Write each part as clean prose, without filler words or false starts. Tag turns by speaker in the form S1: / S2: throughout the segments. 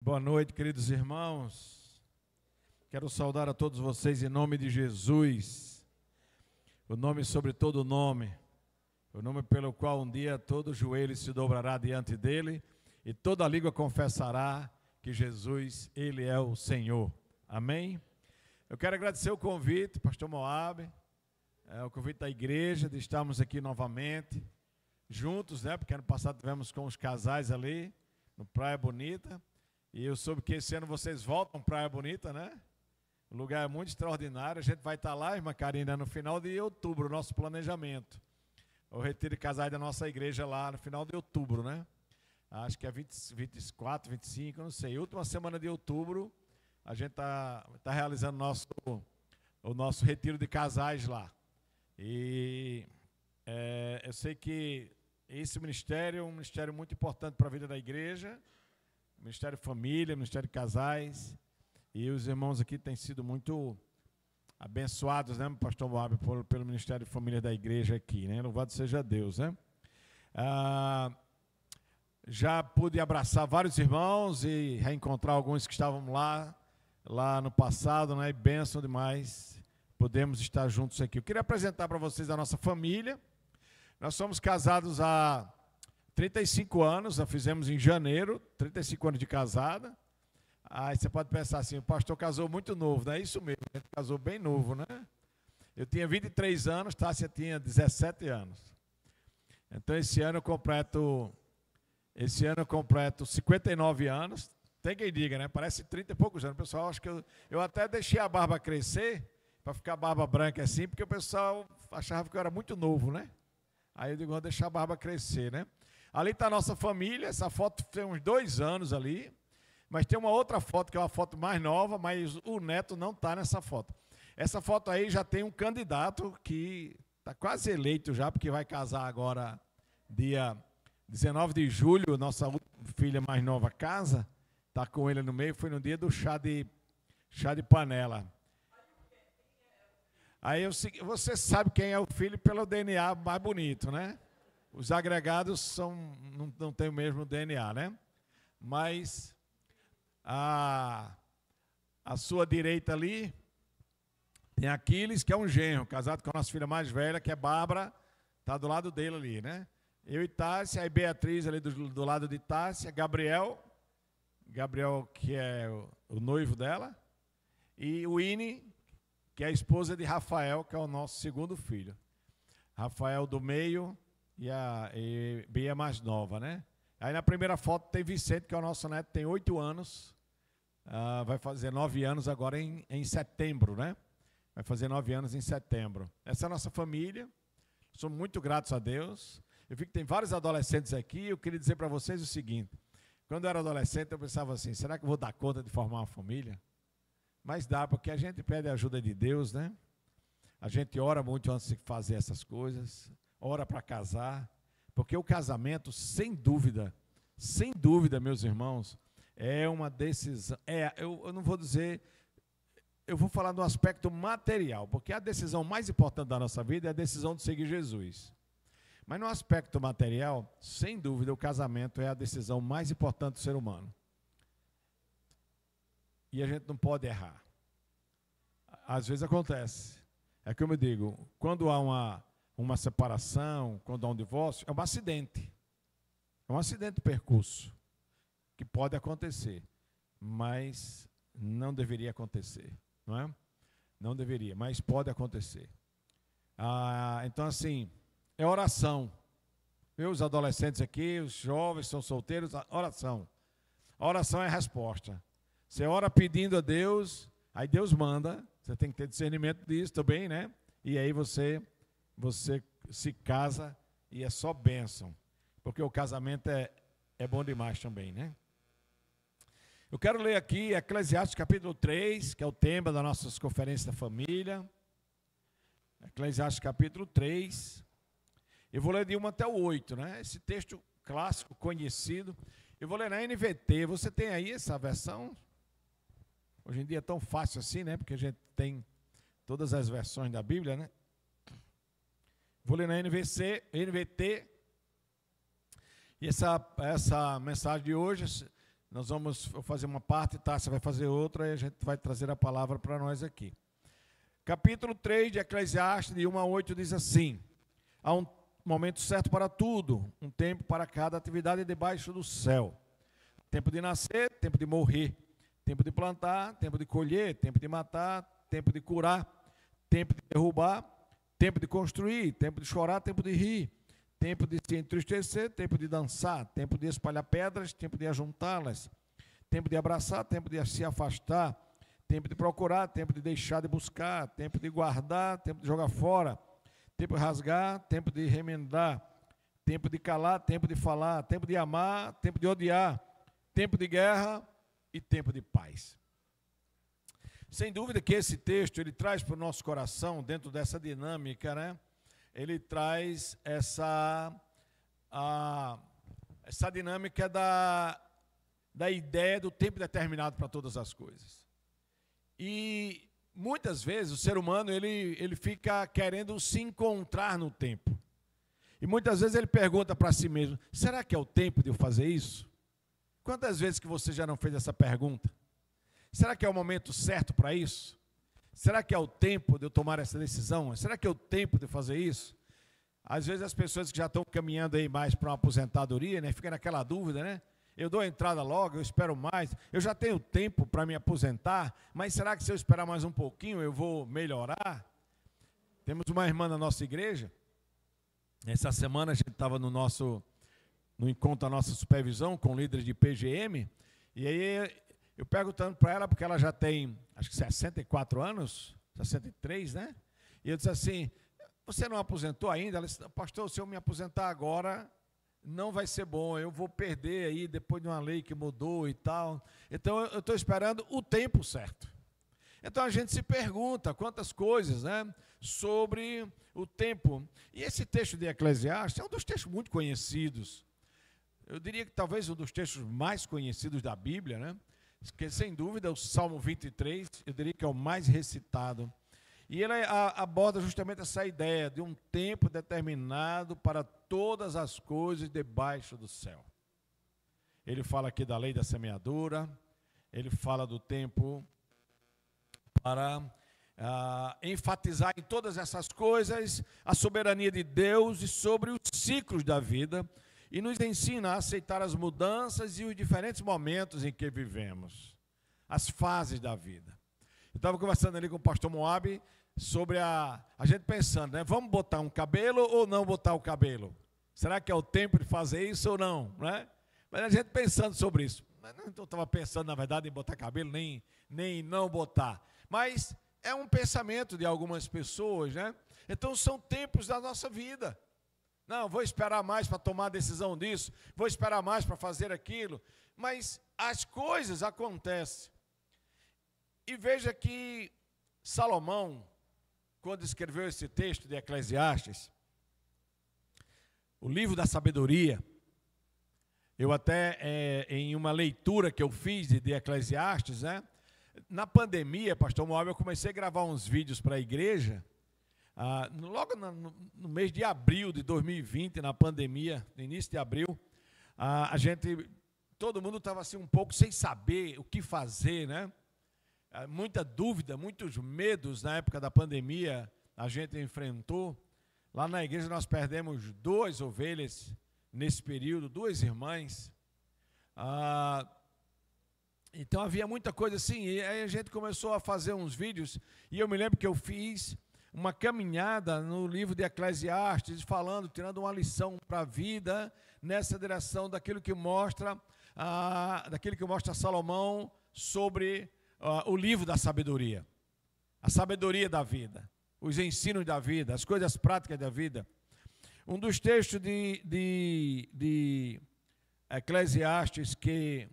S1: Boa noite, queridos irmãos. Quero saudar a todos vocês em nome de Jesus, o nome sobre todo nome, o nome pelo qual um dia todo joelho se dobrará diante dele e toda língua confessará que Jesus, ele é o Senhor. Amém? Eu quero agradecer o convite, pastor Moab, o convite da igreja de estarmos aqui novamente, juntos, né? Porque ano passado tivemos com os casais ali, no Praia Bonita. E eu soube que esse ano vocês voltam para Praia Bonita, né? O lugar é muito extraordinário. A gente vai estar lá, irmã Karina, no final de outubro, o nosso planejamento. O retiro de casais da nossa igreja lá no final de outubro, né? Acho que é 24, 25, não sei. Última semana de outubro, a gente está realizando o nosso retiro de casais lá. E eu sei que esse ministério é um ministério muito importante para a vida da igreja. Ministério Família, Ministério Casais, e os irmãos aqui têm sido muito abençoados, né, pastor Moab, pelo Ministério Família da igreja aqui, né, louvado seja Deus, né. Já pude abraçar vários irmãos e reencontrar alguns que estavam lá no passado, né, e bênção demais, podemos estar juntos aqui. Eu queria apresentar para vocês a nossa família. Nós somos casados há 35 anos, nós fizemos em janeiro, 35 anos de casada. Aí você pode pensar assim, o pastor casou muito novo, não é isso mesmo, a gente casou bem novo, né? Eu tinha 23 anos, Tássia tinha 17 anos. Então esse ano eu completo 59 anos, tem quem diga, né? Parece 30 e poucos anos. O pessoal, acho que eu até deixei a barba crescer, para ficar barba branca assim, porque o pessoal achava que eu era muito novo, né? Aí eu digo, vou deixar a barba crescer, né? Ali está a nossa família, essa foto tem uns 2 anos ali, mas tem uma outra foto que é uma foto mais nova, mas o neto não está nessa foto. Essa foto aí já tem um candidato que está quase eleito já, porque vai casar agora dia 19 de julho, nossa filha mais nova casa, está com ele no meio, foi no dia do chá de panela. Aí você sabe quem é o filho pelo DNA mais bonito, né? Os agregados não têm o mesmo DNA, né? Mas a sua direita ali tem Aquiles, que é um genro, casado com a nossa filha mais velha, que é Bárbara, está do lado dele ali, né? Eu e Tássia, aí Beatriz ali do lado de Tássia, Gabriel, que é o noivo dela, e o Ine, que é a esposa de Rafael, que é o nosso segundo filho. Rafael do meio e Bia mais nova, né? Aí na primeira foto tem Vicente, que é o nosso neto, tem 8 anos, vai fazer 9 anos agora em setembro, né? Vai fazer 9 anos em setembro. Essa é a nossa família, somos muito gratos a Deus. Eu vi que tem vários adolescentes aqui, eu queria dizer para vocês o seguinte, quando eu era adolescente eu pensava assim, será que eu vou dar conta de formar uma família? Mas dá, porque a gente pede a ajuda de Deus, né? A gente ora muito antes de fazer essas coisas, ora para casar, porque o casamento, sem dúvida, meus irmãos, é uma decisão, eu não vou dizer, eu vou falar do aspecto material, porque a decisão mais importante da nossa vida é a decisão de seguir Jesus. Mas no aspecto material, sem dúvida, o casamento é a decisão mais importante do ser humano. E a gente não pode errar. Às vezes acontece. É como eu digo, quando há uma separação, quando há um divórcio, é um acidente. É um acidente de percurso que pode acontecer, mas não deveria acontecer, não é? Não deveria, mas pode acontecer. Então, assim, é oração. Os adolescentes aqui, os jovens são solteiros, oração. A oração é a resposta. Você ora pedindo a Deus, aí Deus manda, você tem que ter discernimento disso também, né? E aí você se casa e é só bênção, porque o casamento é bom demais também, né? Eu quero ler aqui Eclesiastes capítulo 3, que é o tema das nossas conferências da família. Eclesiastes capítulo 3. Eu vou ler de 1 até o 8, né? Esse texto clássico, conhecido. Eu vou ler na NVT. Você tem aí essa versão? Hoje em dia é tão fácil assim, né? Porque a gente tem todas as versões da Bíblia, né? Vou ler na NVT. E essa mensagem de hoje Nós vamos fazer uma parte, Tássia vai fazer outra, e a gente vai trazer a palavra para nós aqui. Capítulo 3 de Eclesiastes, de 1 a 8, diz assim: há um momento certo para tudo, um tempo para cada atividade debaixo do céu. Tempo de nascer, tempo de morrer. Tempo de plantar, tempo de colher, tempo de matar, tempo de curar, tempo de derrubar, tempo de construir, tempo de chorar, tempo de rir, tempo de se entristecer, tempo de dançar, tempo de espalhar pedras, tempo de ajuntá-las, tempo de abraçar, tempo de se afastar, tempo de procurar, tempo de deixar de buscar, tempo de guardar, tempo de jogar fora, tempo de rasgar, tempo de remendar, tempo de calar, tempo de falar, tempo de amar, tempo de odiar, tempo de guerra e tempo de paz. Sem dúvida que esse texto, ele traz para o nosso coração, dentro dessa dinâmica, né? Ele traz essa dinâmica da ideia do tempo determinado para todas as coisas. E muitas vezes o ser humano, ele fica querendo se encontrar no tempo. E muitas vezes ele pergunta para si mesmo: será que é o tempo de eu fazer isso? Quantas vezes que você já não fez essa pergunta? Será que é o momento certo para isso? Será que é o tempo de eu tomar essa decisão? Será que é o tempo de fazer isso? Às vezes as pessoas que já estão caminhando aí mais para uma aposentadoria, né, ficam naquela dúvida, né? Eu dou a entrada logo, eu espero mais, eu já tenho tempo para me aposentar, mas será que se eu esperar mais um pouquinho eu vou melhorar? Temos uma irmã na nossa igreja, essa semana a gente estava no encontro da nossa supervisão com líderes de PGM, e aí eu perguntando para ela, porque ela já tem, acho que 64 anos, 63, né? E eu disse assim: você não aposentou ainda? Ela disse: pastor, se eu me aposentar agora, não vai ser bom, eu vou perder aí depois de uma lei que mudou e tal. Então eu estou esperando o tempo certo. Então a gente se pergunta quantas coisas, né, sobre o tempo. E esse texto de Eclesiastes é um dos textos muito conhecidos. Eu diria que talvez um dos textos mais conhecidos da Bíblia, né? Que sem dúvida o Salmo 23, eu diria que é o mais recitado. E ele aborda justamente essa ideia de um tempo determinado para todas as coisas debaixo do céu. Ele fala aqui da lei da semeadura, ele fala do tempo para enfatizar em todas essas coisas a soberania de Deus e sobre os ciclos da vida, e nos ensina a aceitar as mudanças e os diferentes momentos em que vivemos, as fases da vida. Eu estava conversando ali com o pastor Moab sobre a gente pensando, né? Vamos botar um cabelo ou não botar o cabelo? Será que é o tempo de fazer isso ou não, né? Mas a gente pensando sobre isso. Mas não estava pensando, na verdade, em botar cabelo, nem não botar. Mas é um pensamento de algumas pessoas, né? Então são tempos da nossa vida. Não, vou esperar mais para tomar a decisão disso, vou esperar mais para fazer aquilo. Mas as coisas acontecem. E veja que Salomão, quando escreveu esse texto de Eclesiastes, o livro da sabedoria, eu até, em uma leitura que eu fiz de Eclesiastes, né, na pandemia, pastor Moab, eu comecei a gravar uns vídeos para a igreja, logo no mês de abril de 2020, na pandemia, no início de abril, todo mundo estava assim um pouco sem saber o que fazer, né? Muita dúvida, muitos medos na época da pandemia a gente enfrentou. Lá na igreja nós perdemos 2 ovelhas nesse período, 2 irmãs. Então havia muita coisa assim, e aí a gente começou a fazer uns vídeos, e eu me lembro que eu fiz uma caminhada no livro de Eclesiastes, tirando uma lição para a vida, nessa direção daquilo que mostra Salomão sobre o livro da sabedoria, a sabedoria da vida, os ensinos da vida, as coisas práticas da vida. Um dos textos de Eclesiastes que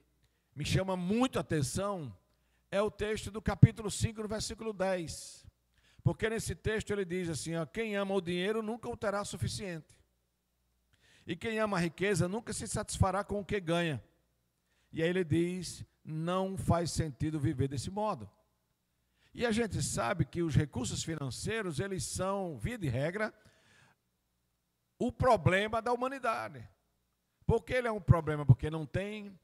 S1: me chama muito a atenção é o texto do capítulo 5, no versículo 10. Porque nesse texto ele diz assim: quem ama o dinheiro nunca o terá suficiente. E quem ama a riqueza nunca se satisfará com o que ganha. E aí ele diz: não faz sentido viver desse modo. E a gente sabe que os recursos financeiros, eles são, via de regra, o problema da humanidade. Por que ele é um problema? Porque não tem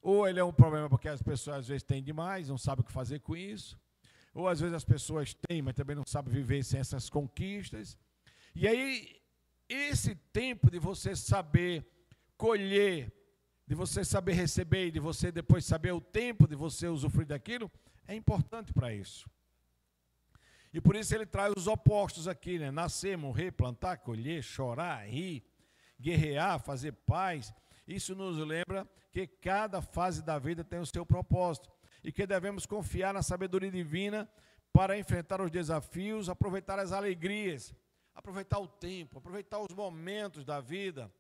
S1: ou ele é um problema porque as pessoas às vezes têm demais, não sabem o que fazer com isso, ou às vezes as pessoas têm, mas também não sabem viver sem essas conquistas. E aí, esse tempo de você saber colher, de você saber receber, e de você depois saber o tempo de você usufruir daquilo, é importante para isso. E por isso ele traz os opostos aqui, né? Nascer, morrer, plantar, colher, chorar, rir, guerrear, fazer paz. Isso nos lembra que cada fase da vida tem o seu propósito e que devemos confiar na sabedoria divina para enfrentar os desafios, aproveitar as alegrias, aproveitar o tempo, aproveitar os momentos da vida.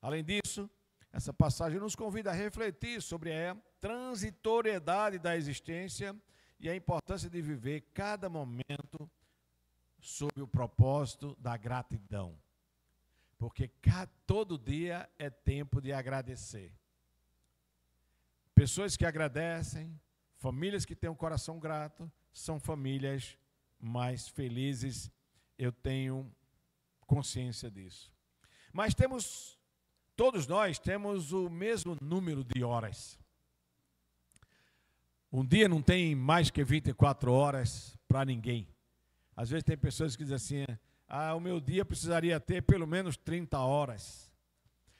S1: Além disso, essa passagem nos convida a refletir sobre a transitoriedade da existência e a importância de viver cada momento sob o propósito da gratidão. Porque todo dia é tempo de agradecer. Pessoas que agradecem, famílias que têm um coração grato, são famílias mais felizes. Eu tenho consciência disso. Mas todos nós temos o mesmo número de horas. Um dia não tem mais que 24 horas para ninguém. Às vezes tem pessoas que dizem assim, o meu dia precisaria ter pelo menos 30 horas.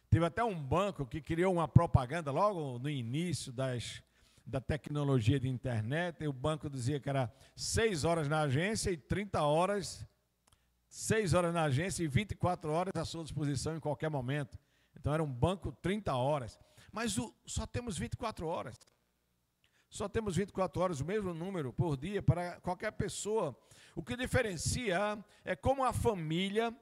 S1: Teve até um banco que criou uma propaganda logo no início da tecnologia de internet, e o banco dizia que era 6 horas na agência e 30 horas, 6 horas na agência e 24 horas à sua disposição em qualquer momento. Então era um banco 30 horas. Mas só temos 24 horas. Só temos 24 horas, o mesmo número por dia para qualquer pessoa. O que diferencia é como a família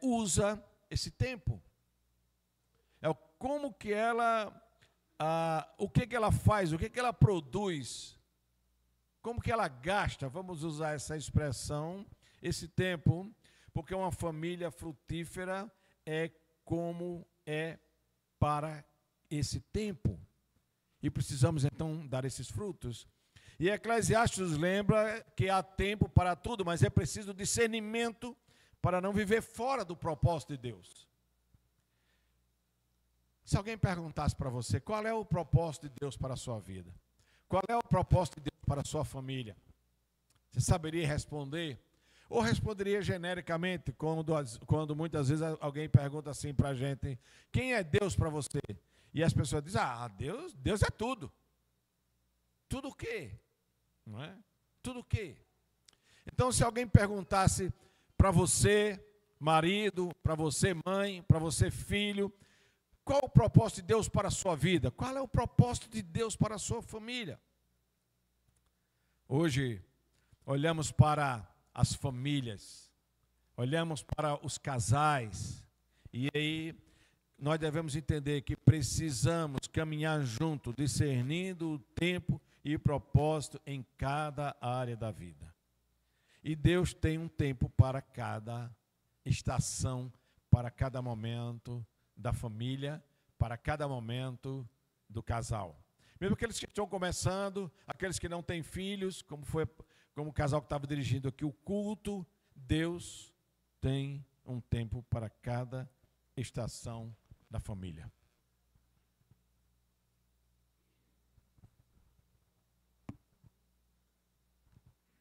S1: usa esse tempo. É como que ela, o que ela faz, o que ela produz, como que ela gasta, vamos usar essa expressão, esse tempo, porque uma família frutífera é como é para esse tempo. E precisamos então dar esses frutos. E Eclesiastes lembra que há tempo para tudo, mas é preciso discernimento para não viver fora do propósito de Deus. Se alguém perguntasse para você qual é o propósito de Deus para a sua vida, qual é o propósito de Deus para a sua família, você saberia responder? Ou responderia genericamente, quando muitas vezes alguém pergunta assim para a gente, quem é Deus para você? E as pessoas dizem, Deus é tudo. Tudo o quê? Não é? Tudo o quê? Então, se alguém perguntasse para você, marido, para você, mãe, para você, filho, qual o propósito de Deus para a sua vida? Qual é o propósito de Deus para a sua família? Hoje, olhamos para as famílias, olhamos para os casais, e aí nós devemos entender que precisamos caminhar junto, discernindo o tempo e o propósito em cada área da vida. E Deus tem um tempo para cada estação, para cada momento da família, para cada momento do casal. Mesmo aqueles que estão começando, aqueles que não têm filhos, como o casal que estava dirigindo aqui o culto, Deus tem um tempo para cada estação da família.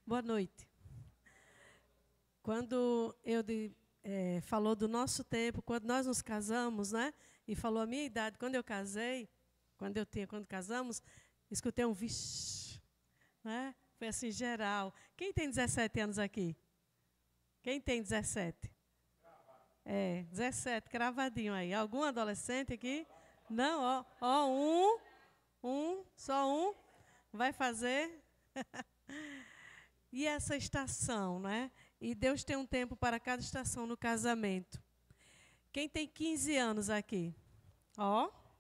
S2: Boa noite. Quando falou do nosso tempo, quando nós nos casamos, né? E falou a minha idade, quando casamos, escutei um vixe, né? Foi assim, geral. Quem tem 17 anos aqui? Quem tem 17? 17, cravadinho aí. Algum adolescente aqui? Não, só um. Vai fazer. E essa estação, né? E Deus tem um tempo para cada estação no casamento. Quem tem 15 anos aqui?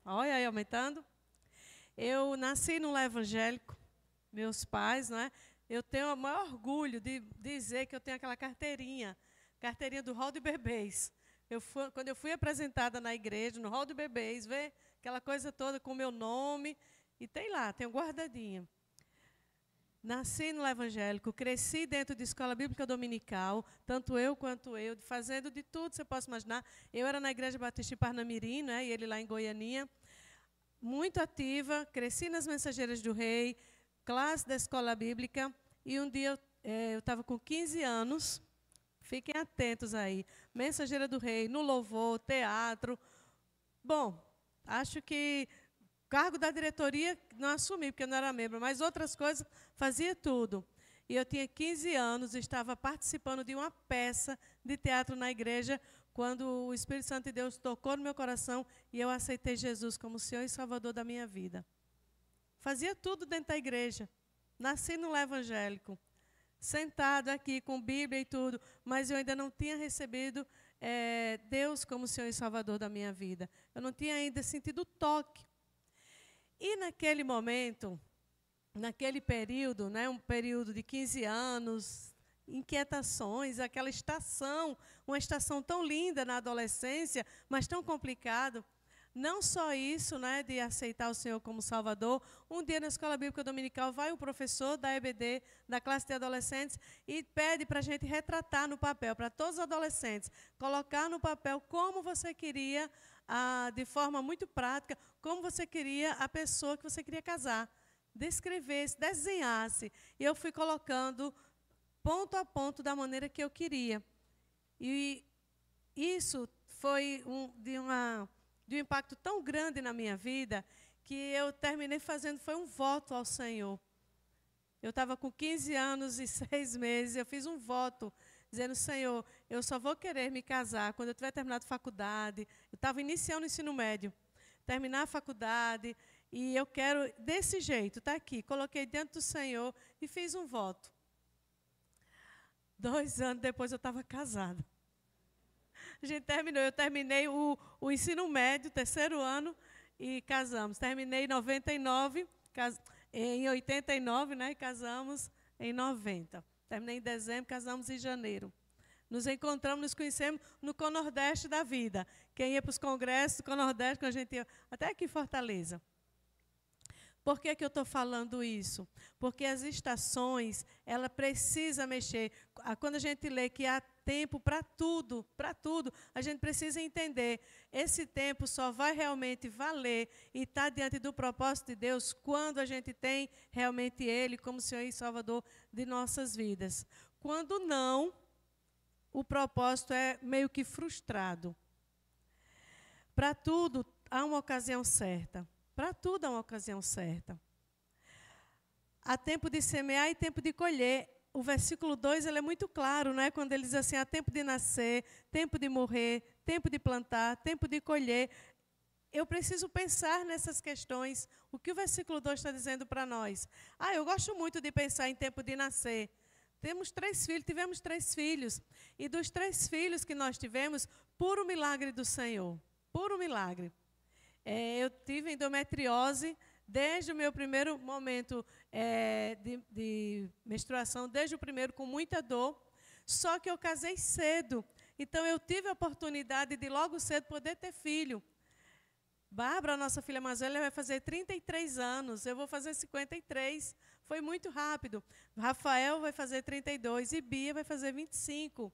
S2: Olha aí, aumentando. Eu nasci num lar evangélico, meus pais, né? Eu tenho o maior orgulho de dizer que eu tenho aquela carteirinha do hall de bebês. Quando eu fui apresentada na igreja, no hall de bebês, ver aquela coisa toda com o meu nome, e tenho guardadinha. nasci no evangélico, cresci dentro de escola bíblica dominical, tanto eu quanto eu, fazendo de tudo, você pode imaginar. Eu era na Igreja Batista de Parnamirim, né, e ele lá em Goianinha, muito ativa, cresci nas Mensageiras do Rei, classe da escola bíblica, e um dia eu estava com 15 anos, fiquem atentos aí, Mensageira do Rei, no louvor, teatro. Bom, acho que cargo da diretoria não assumi, porque eu não era membro, mas outras coisas fazia tudo. E eu tinha 15 anos, estava participando de uma peça de teatro na igreja, quando o Espírito Santo de Deus tocou no meu coração e eu aceitei Jesus como Senhor e Salvador da minha vida. Fazia tudo dentro da igreja. Nasci no evangélico, sentado aqui com Bíblia e tudo, mas eu ainda não tinha recebido Deus como Senhor e Salvador da minha vida. Eu não tinha ainda sentido o toque. E naquele momento, naquele período, né, um período de 15 anos, inquietações, aquela estação, uma estação tão linda na adolescência, mas tão complicado. Não só isso, né, de aceitar o Senhor como Salvador. Um dia na escola bíblica dominical vai o professor da EBD, da classe de adolescentes, e pede para a gente retratar no papel, para todos os adolescentes, colocar no papel como você queria, de forma muito prática, como você queria a pessoa que você queria casar. Descrevesse, desenhasse. E eu fui colocando ponto a ponto da maneira que eu queria. E isso foi de um impacto tão grande na minha vida que eu terminei fazendo, foi um voto ao Senhor. Eu estava com 15 anos e 6 meses, eu fiz um voto, dizendo, Senhor, eu só vou querer me casar quando eu tiver terminado a faculdade. Eu estava iniciando o ensino médio, terminar a faculdade, e eu quero desse jeito, está aqui. Coloquei diante do Senhor e fiz um voto. 2 anos depois eu estava casada. A gente terminou, eu terminei o ensino médio, 3º ano, e casamos. Terminei em 99, em 89, né, e casamos em 90. Terminei em dezembro, casamos em janeiro. Nos encontramos, nos conhecemos no Conordeste da vida. Quem ia para os congressos do Conordeste, quando a gente ia, até aqui em Fortaleza. Por que eu estou falando isso? Porque as estações, ela precisa mexer. Quando a gente lê que há tempo para tudo, a gente precisa entender. Esse tempo só vai realmente valer e estar diante do propósito de Deus quando a gente tem realmente Ele como Senhor e Salvador de nossas vidas. Quando não, o propósito é meio que frustrado. Para tudo, há uma ocasião certa. Para tudo há uma ocasião certa. Há tempo de semear e tempo de colher. O versículo 2 ele é muito claro, né? Quando ele diz assim, há tempo de nascer, tempo de morrer, tempo de plantar, tempo de colher. Eu preciso pensar nessas questões. O que o versículo 2 está dizendo para nós? Eu gosto muito de pensar em tempo de nascer. Tivemos 3 filhos. E dos 3 filhos que nós tivemos, puro milagre do Senhor. Puro milagre. Eu tive endometriose desde o meu primeiro momento de menstruação, desde o primeiro com muita dor, só que eu casei cedo. Então, eu tive a oportunidade de logo cedo poder ter filho. Bárbara, a nossa filha mais velha, vai fazer 33 anos, eu vou fazer 53. Foi muito rápido. Rafael vai fazer 32 e Bia vai fazer 25.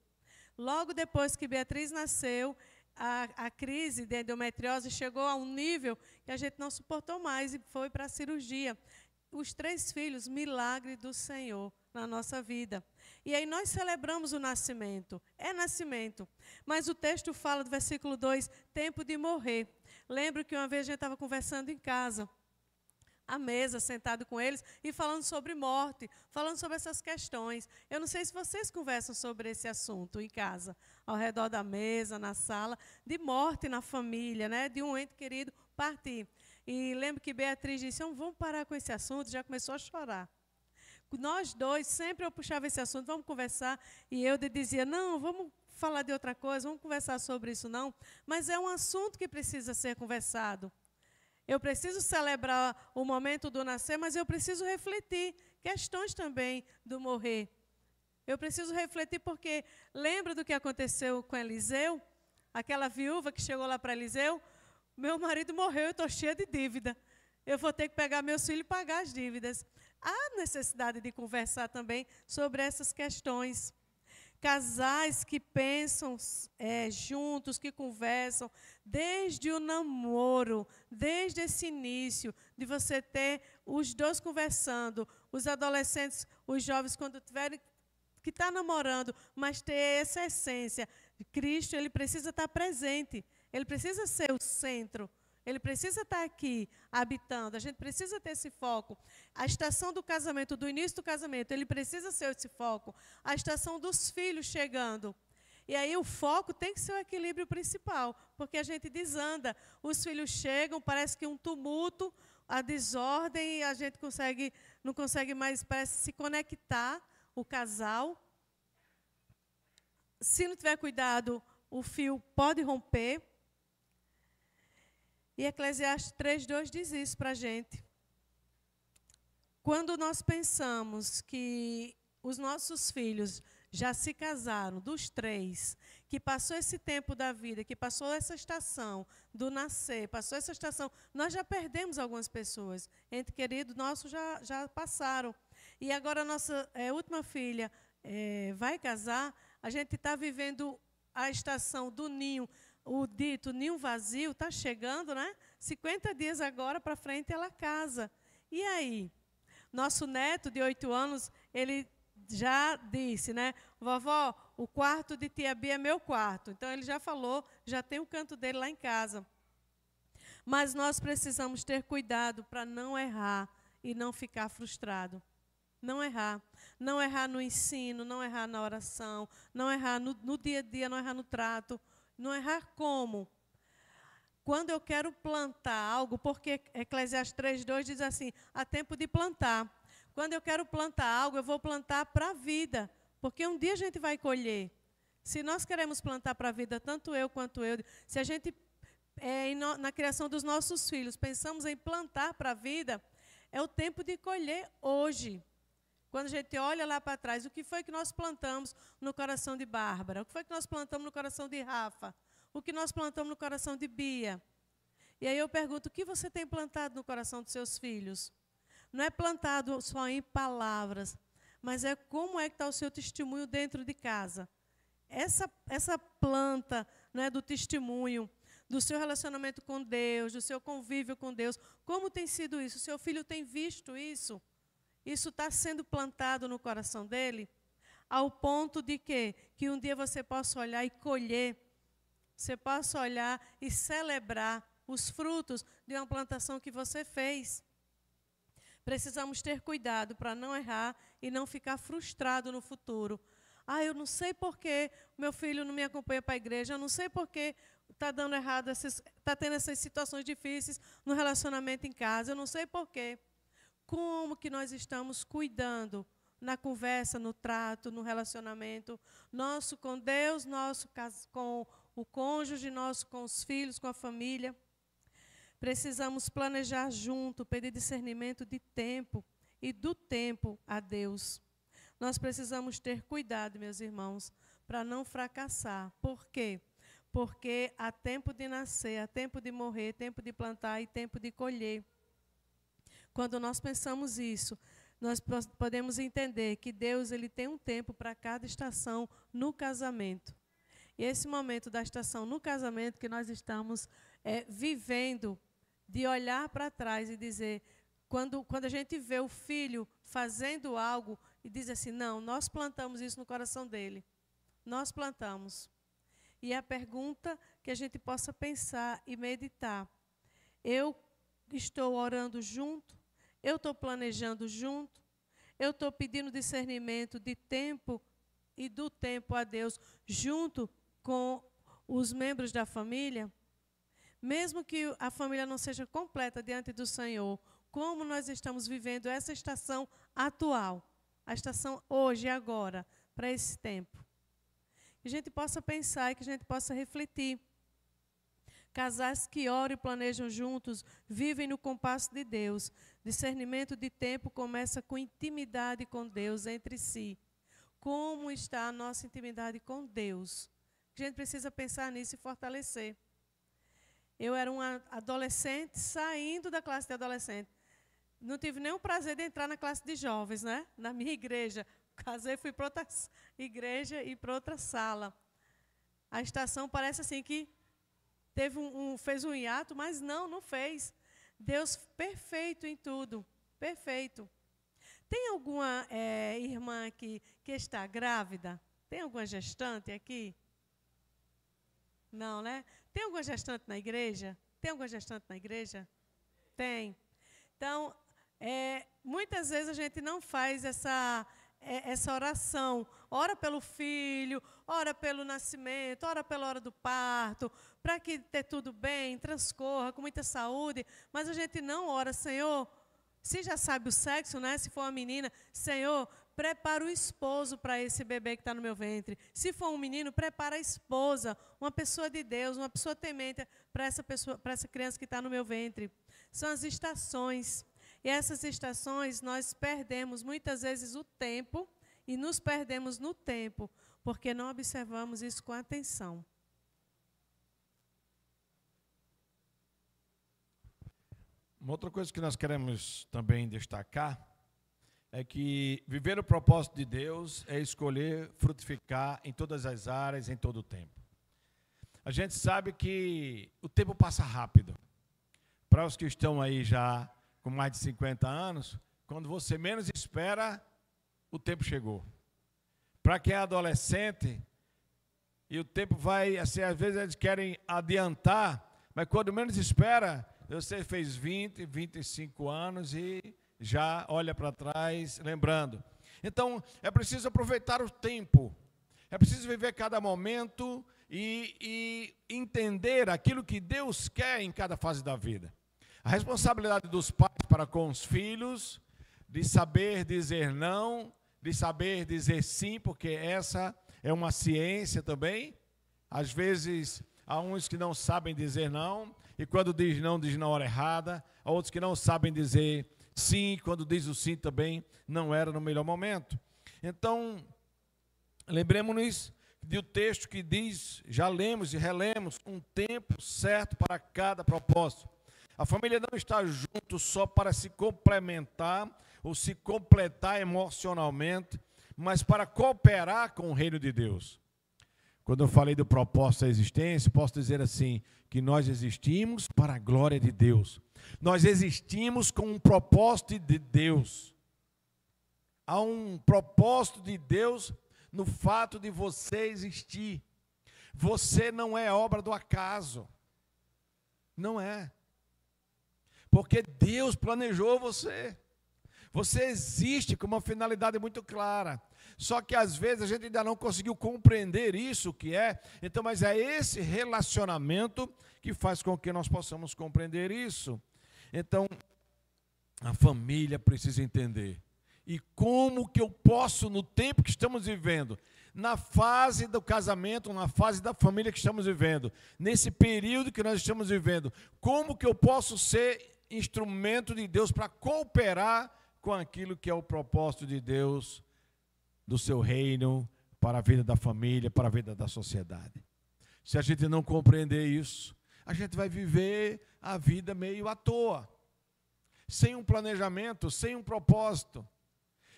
S2: Logo depois que Beatriz nasceu, a crise de endometriose chegou a um nível que a gente não suportou mais e foi para a cirurgia. Os 3 filhos, milagre do Senhor na nossa vida. E aí nós celebramos o nascimento. É nascimento. Mas o texto fala do versículo 2, tempo de morrer. Lembro que uma vez a gente estava conversando em casa, à mesa, sentado com eles, e falando sobre morte, falando sobre essas questões. Eu não sei se vocês conversam sobre esse assunto em casa, ao redor da mesa, na sala, de morte na família, né, de um ente querido partir. E lembro que Beatriz disse, vamos parar com esse assunto, já começou a chorar. Nós dois, sempre eu puxava esse assunto, vamos conversar, e eu dizia, não, vamos falar de outra coisa, vamos conversar sobre isso não, mas é um assunto que precisa ser conversado. Eu preciso celebrar o momento do nascer, mas eu preciso refletir questões também do morrer. Eu preciso refletir porque lembra do que aconteceu com Eliseu? Aquela viúva que chegou lá para Eliseu? Meu marido morreu, eu estou cheia de dívida. eu vou ter que pegar meus filhos e pagar as dívidas. Há necessidade de conversar também sobre essas questões. Casais que pensam juntos, que conversam, desde o namoro, desde esse início, de você ter os dois conversando, os adolescentes, os jovens, quando tiverem que estar namorando, mas ter essa essência. Cristo, ele precisa estar presente, ele precisa ser o centro. Ele precisa estar aqui, habitando. A gente precisa ter esse foco. A estação do casamento, do início do casamento, ele precisa ser esse foco. A estação dos filhos chegando. E aí o foco tem que ser o equilíbrio principal, porque a gente desanda. Os filhos chegam, parece que um tumulto, a desordem, e a gente não consegue mais, parece, se conectar, o casal. Se não tiver cuidado, o fio pode romper. E Eclesiastes 3:2 diz isso para a gente. Quando nós pensamos que os nossos filhos já se casaram, dos 3, que passou esse tempo da vida, que passou essa estação do nascer, passou essa estação, nós já perdemos algumas pessoas. Ente querido nosso já passaram. E agora a nossa última filha vai casar, a gente está vivendo a estação do ninho. O dito ninho vazio está chegando, né? 50 dias agora para frente ela casa. E aí? Nosso neto de 8 anos, ele já disse, né? Vovó, o quarto de tia Bia é meu quarto. Então ele já falou, já tem o canto dele lá em casa. Mas nós precisamos ter cuidado para não errar e não ficar frustrado. Não errar. Não errar no ensino, não errar na oração, não errar no dia a dia, não errar no trato. Não errar como? Quando eu quero plantar algo, porque Eclesiastes 3:2 diz assim, há tempo de plantar. Quando eu quero plantar algo, eu vou plantar para a vida, porque um dia a gente vai colher. Se nós queremos plantar para a vida, tanto eu quanto eu, se a gente, na criação dos nossos filhos, pensamos em plantar para a vida, é o tempo de colher hoje. Quando a gente olha lá para trás, o que foi que nós plantamos no coração de Bárbara? O que foi que nós plantamos no coração de Rafa? O que nós plantamos no coração de Bia? E aí eu pergunto, o que você tem plantado no coração dos seus filhos? Não é plantado só em palavras, mas é como é que está o seu testemunho dentro de casa. Essa planta, né, do testemunho, do seu relacionamento com Deus, do seu convívio com Deus, como tem sido isso? O seu filho tem visto isso? Isso está sendo plantado no coração dele, ao ponto de que um dia você possa olhar e colher, você possa olhar e celebrar os frutos de uma plantação que você fez. Precisamos ter cuidado para não errar e não ficar frustrado no futuro. Eu não sei por que meu filho não me acompanha para a igreja, eu não sei por que está dando errado, está tendo essas situações difíceis no relacionamento em casa, eu não sei por quê. Como que nós estamos cuidando na conversa, no trato, no relacionamento nosso com Deus, nosso com o cônjuge, nosso com os filhos, com a família. Precisamos planejar junto, pedir discernimento de tempo e do tempo a Deus. Nós precisamos ter cuidado, meus irmãos, para não fracassar. Por quê? Porque há tempo de nascer, há tempo de morrer, tempo de plantar e tempo de colher. Quando nós pensamos isso, nós podemos entender que Deus ele tem um tempo para cada estação no casamento. E esse momento da estação no casamento que nós estamos vivendo, de olhar para trás e dizer, quando a gente vê o filho fazendo algo e diz assim, não, nós plantamos isso no coração dele. Nós plantamos. E a pergunta que a gente possa pensar e meditar, eu estou orando junto? Eu estou planejando junto? Eu estou pedindo discernimento de tempo e do tempo a Deus junto com os membros da família? Mesmo que a família não seja completa diante do Senhor, como nós estamos vivendo essa estação atual, a estação hoje e agora, para esse tempo? Que a gente possa pensar e que a gente possa refletir. Casais que oram e planejam juntos, vivem no compasso de Deus. Discernimento de tempo começa com intimidade com Deus entre si. Como está a nossa intimidade com Deus? A gente precisa pensar nisso e fortalecer. Eu era uma adolescente saindo da classe de adolescente. Não tive nenhum prazer de entrar na classe de jovens, né? Na minha igreja. Casei, fui para outra igreja e para outra sala. A estação parece assim que teve fez um hiato, mas não fez. Deus perfeito em tudo, perfeito. Tem alguma irmã aqui que está grávida? Tem alguma gestante aqui? Não, né? Tem alguma gestante na igreja? Tem alguma gestante na igreja? Tem. Então, muitas vezes a gente não faz essa oração. Ora pelo filho, ora pelo nascimento, ora pela hora do parto, para que ter tudo bem, transcorra com muita saúde, mas a gente não ora, Senhor, se já sabe o sexo, né? Se for uma menina, Senhor, prepara o esposo para esse bebê que está no meu ventre. Se for um menino, prepara a esposa, uma pessoa de Deus, uma pessoa temente para essa criança que está no meu ventre. São as estações. E essas estações nós perdemos muitas vezes o tempo e nos perdemos no tempo, porque não observamos isso com atenção.
S1: Uma outra coisa que nós queremos também destacar é que viver o propósito de Deus é escolher frutificar em todas as áreas, em todo o tempo. A gente sabe que o tempo passa rápido. Para os que estão aí já com mais de 50 anos, quando você menos espera, o tempo chegou. Para quem é adolescente, e o tempo vai, assim, às vezes eles querem adiantar, mas quando menos espera, você fez 20, 25 anos e já olha para trás, lembrando. Então, é preciso aproveitar o tempo, é preciso viver cada momento e entender aquilo que Deus quer em cada fase da vida. A responsabilidade dos pais para com os filhos, de saber dizer não, de saber dizer sim, porque essa é uma ciência também. Às vezes, há uns que não sabem dizer não, e quando diz na hora errada. Há outros que não sabem dizer sim, quando diz o sim também não era no melhor momento. Então, lembremos-nos do texto que diz, já lemos e relemos, um tempo certo para cada propósito. A família não está junto só para se complementar ou se completar emocionalmente, mas para cooperar com o reino de Deus. Quando eu falei do propósito da existência, posso dizer assim, que nós existimos para a glória de Deus. Nós existimos com um propósito de Deus. Há um propósito de Deus no fato de você existir. Você não é obra do acaso. Não é. Porque Deus planejou você. Você existe com uma finalidade muito clara. Só que às vezes a gente ainda não conseguiu compreender isso, o que é. Então, mas é esse relacionamento que faz com que nós possamos compreender isso. Então, a família precisa entender. E como que eu posso, no tempo que estamos vivendo, na fase do casamento, na fase da família que estamos vivendo, nesse período que nós estamos vivendo, como que eu posso ser instrumento de Deus para cooperar com aquilo que é o propósito de Deus, do seu reino, para a vida da família, para a vida da sociedade. Se a gente não compreender isso, a gente vai viver a vida meio à toa, sem um planejamento, sem um propósito.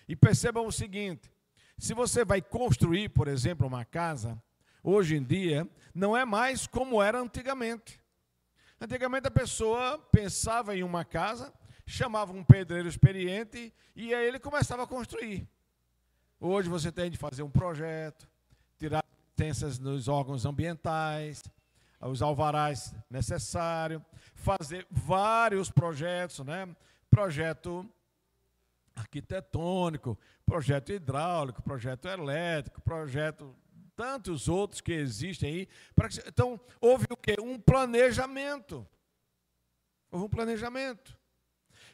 S1: E percebam o seguinte, se você vai construir, por exemplo, uma casa, hoje em dia, não é mais como era antigamente. Antigamente a pessoa pensava em uma casa, chamava um pedreiro experiente e aí ele começava a construir. Hoje você tem de fazer um projeto, tirar licenças nos órgãos ambientais, os alvarás necessários, fazer vários projetos, né? Projeto arquitetônico, projeto hidráulico, projeto elétrico, projeto, tantos outros que existem aí. Então, houve o quê? Um planejamento. Houve um planejamento.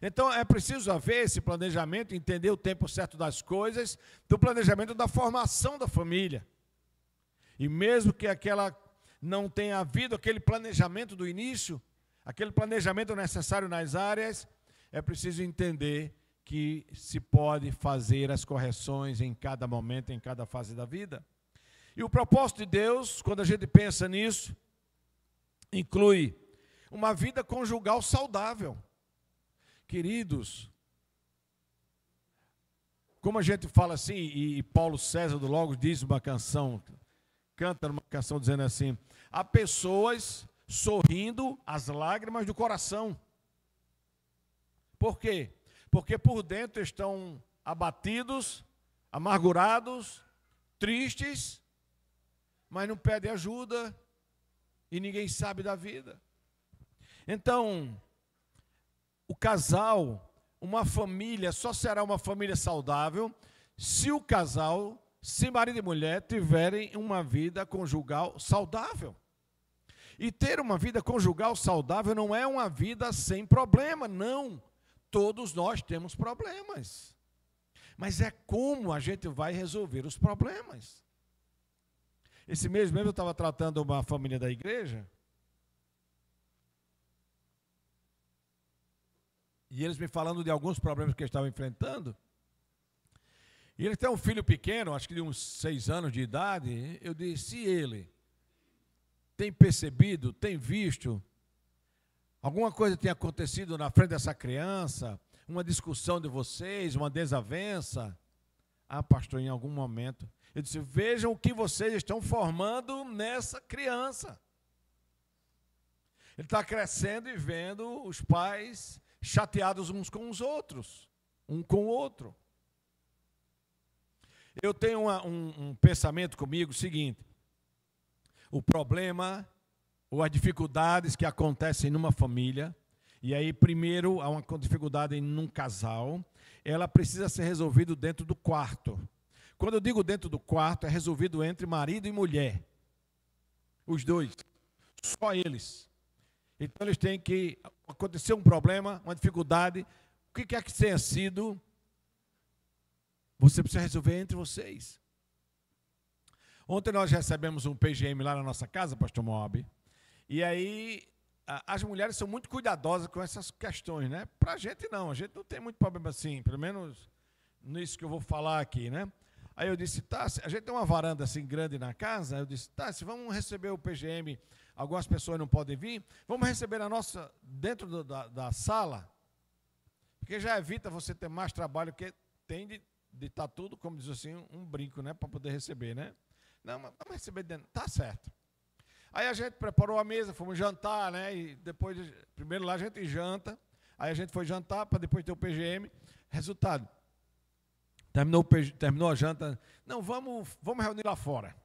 S1: Então, é preciso haver esse planejamento, entender o tempo certo das coisas, do planejamento da formação da família. E mesmo que aquela não tenha havido aquele planejamento do início, aquele planejamento necessário nas áreas, é preciso entender que se pode fazer as correções em cada momento, em cada fase da vida. E o propósito de Deus, quando a gente pensa nisso, inclui uma vida conjugal saudável. Queridos, como a gente fala assim, e Paulo César do Logos diz uma canção, canta numa canção dizendo assim: há pessoas sorrindo as lágrimas do coração. Por quê? Porque por dentro estão abatidos, amargurados, tristes, mas não pedem ajuda e ninguém sabe da vida. Então, o casal, uma família, só será uma família saudável se o casal, se marido e mulher, tiverem uma vida conjugal saudável. E ter uma vida conjugal saudável não é uma vida sem problema, não. Todos nós temos problemas. Mas é como a gente vai resolver os problemas. Esse mês mesmo eu estava tratando uma família da igreja. E eles me falando de alguns problemas que eles estavam enfrentando. E ele tem um filho pequeno, acho que de uns 6 anos de idade. Eu disse, se ele tem percebido, tem visto, alguma coisa tem acontecido na frente dessa criança, uma discussão de vocês, uma desavença. Ah, pastor, em algum momento. Eu disse, vejam o que vocês estão formando nessa criança. Ele está crescendo e vendo os pais chateados uns com os outros, um com o outro. Eu tenho um pensamento comigo seguinte: o problema ou as dificuldades que acontecem numa família, e aí primeiro há uma dificuldade num casal, ela precisa ser resolvida dentro do quarto. Quando eu digo dentro do quarto, é resolvido entre marido e mulher. Os dois, só eles. Então eles têm que acontecer um problema, uma dificuldade, o que quer que tenha sido, você precisa resolver entre vocês. Ontem nós recebemos um PGM lá na nossa casa, pastor Moab, e aí as mulheres são muito cuidadosas com essas questões, né? Para a gente não tem muito problema assim, pelo menos nisso que eu vou falar aqui, né? Aí eu disse, tá, a gente tem uma varanda assim grande na casa, eu disse, tá, se vamos receber o PGM, algumas pessoas não podem vir, vamos receber na nossa, dentro da sala, porque já evita você ter mais trabalho, que tem de estar tudo, como diz assim, um brinco, né, para poder receber, né? Não, mas vamos receber dentro, tá certo. Aí a gente preparou a mesa, fomos jantar, né, e depois, primeiro lá a gente janta, aí a gente foi jantar para depois ter o PGM, resultado. Terminou a janta, não, vamos reunir lá fora.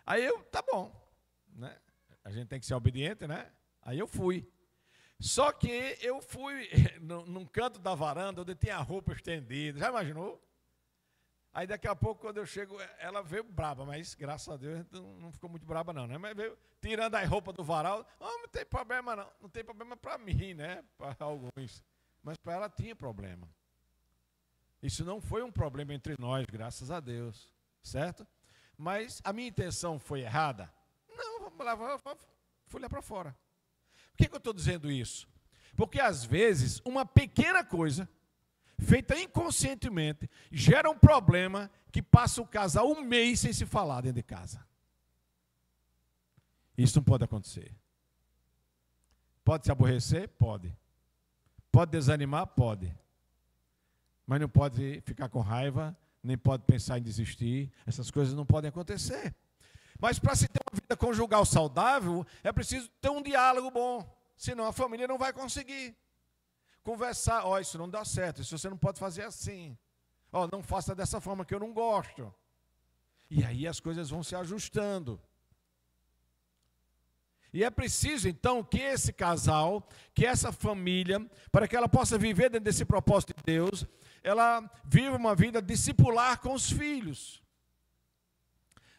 S1: Aí eu, tá bom, né? A gente tem que ser obediente, né? Aí eu fui. Só que eu fui num canto da varanda, onde tinha a roupa estendida, já imaginou? Aí daqui a pouco, quando eu chego, ela veio braba, mas graças a Deus não ficou muito braba não, né? Mas veio tirando a roupa do varal, não tem problema não tem problema para mim, né? Para alguns, mas para ela tinha problema. Isso não foi um problema entre nós, graças a Deus, certo? Mas a minha intenção foi errada? Não, vamos lá, fui lá para fora. Por que eu estou dizendo isso? Porque às vezes uma pequena coisa, feita inconscientemente, gera um problema que passa o casal um mês sem se falar dentro de casa. Isso não pode acontecer. Pode se aborrecer? Pode. Pode desanimar? Pode. Mas não pode ficar com raiva, nem pode pensar em desistir. Essas coisas não podem acontecer. Mas para se ter uma vida conjugal saudável, é preciso ter um diálogo bom. Senão a família não vai conseguir. Conversar, isso não dá certo, isso você não pode fazer assim. Não faça dessa forma que eu não gosto. E aí as coisas vão se ajustando. E é preciso, então, que esse casal, que essa família, para que ela possa viver dentro desse propósito de Deus, ela viva uma vida discipular com os filhos.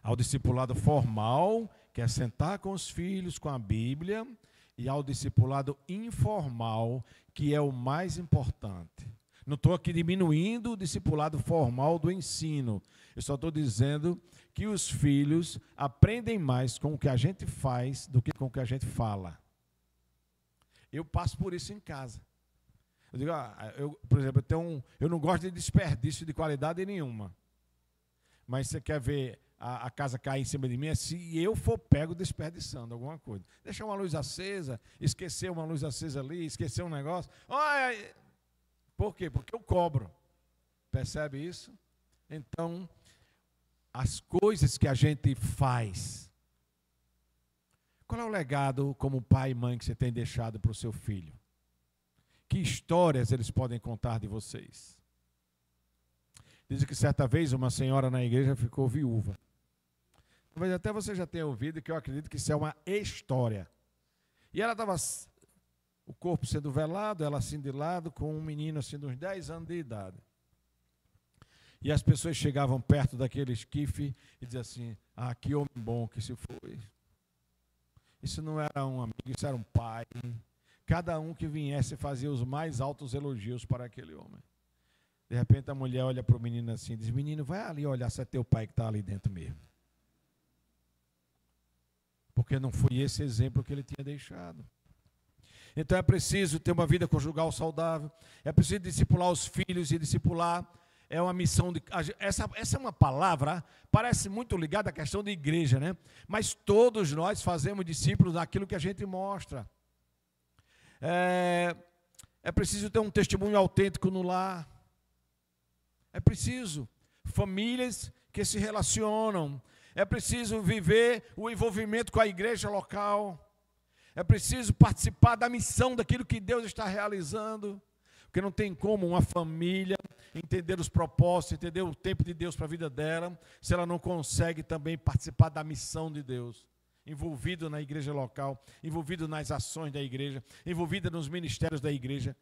S1: Ao discipulado formal, que é sentar com os filhos com a Bíblia, e ao discipulado informal, que é o mais importante. Não estou aqui diminuindo o discipulado formal do ensino. Eu só estou dizendo que os filhos aprendem mais com o que a gente faz do que com o que a gente fala. Eu passo por isso em casa. Eu digo, por exemplo, eu não gosto de desperdício de qualidade nenhuma. Mas você quer ver a casa cair em cima de mim é se eu for pego desperdiçando alguma coisa. Deixar uma luz acesa, esquecer uma luz acesa ali, esquecer um negócio. Olha, por quê? Porque eu cobro. Percebe isso? Então, as coisas que a gente faz. Qual é o legado como pai e mãe que você tem deixado para o seu filho? Que histórias eles podem contar de vocês? Dizem que certa vez uma senhora na igreja ficou viúva. Talvez até você já tenha ouvido, que eu acredito que isso é uma história. E ela estava, o corpo sendo velado, ela assim de lado, com um menino assim de uns 10 anos de idade. E as pessoas chegavam perto daquele esquife e diziam assim, ah, que homem bom que se foi. Isso não era um amigo, isso era um pai. Cada um que viesse fazia os mais altos elogios para aquele homem. De repente a mulher olha para o menino assim e diz, menino, vai ali olhar se é teu pai que está ali dentro mesmo. Porque não foi esse exemplo que ele tinha deixado. Então é preciso ter uma vida conjugal saudável, é preciso discipular os filhos e discipular. É uma missão de. Essa é uma palavra, parece muito ligada à questão de igreja, né? Mas todos nós fazemos discípulos daquilo que a gente mostra. É preciso ter um testemunho autêntico no lar. É preciso famílias que se relacionam. É preciso viver o envolvimento com a igreja local. É preciso participar da missão daquilo que Deus está realizando. Porque não tem como uma família entender os propósitos, entender o tempo de Deus para a vida dela, se ela não consegue também participar da missão de Deus. Envolvido na igreja local, envolvido nas ações da igreja, envolvido nos ministérios da igreja.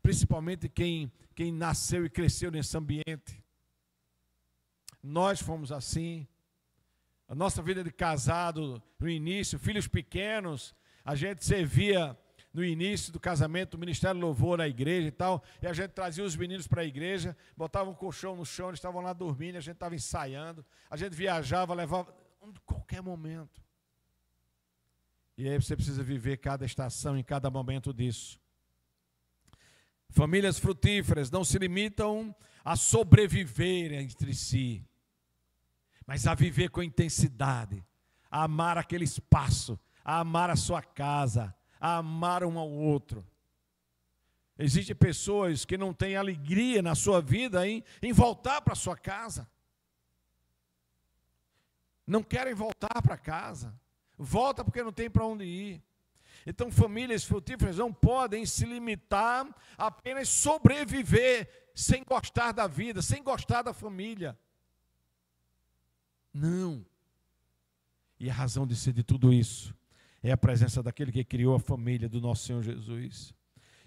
S1: Principalmente quem nasceu e cresceu nesse ambiente. Nós fomos assim. A nossa vida de casado, no início, filhos pequenos, a gente servia no início do casamento, o Ministério Louvor na igreja e tal, e a gente trazia os meninos para a igreja, botava um colchão no chão, eles estavam lá dormindo, a gente estava ensaiando, a gente viajava, levava, em qualquer momento. E aí você precisa viver cada estação, em cada momento disso. Famílias frutíferas não se limitam a sobreviver entre si, mas a viver com intensidade, a amar aquele espaço, a amar a sua casa, a amar um ao outro. Existem pessoas que não têm alegria na sua vida em voltar para a sua casa. Não querem voltar para casa. Volta porque não tem para onde ir. Então, famílias frutíferas não podem se limitar a apenas sobreviver sem gostar da vida, sem gostar da família. Não. E a razão de ser de tudo isso é a presença daquele que criou a família do nosso Senhor Jesus.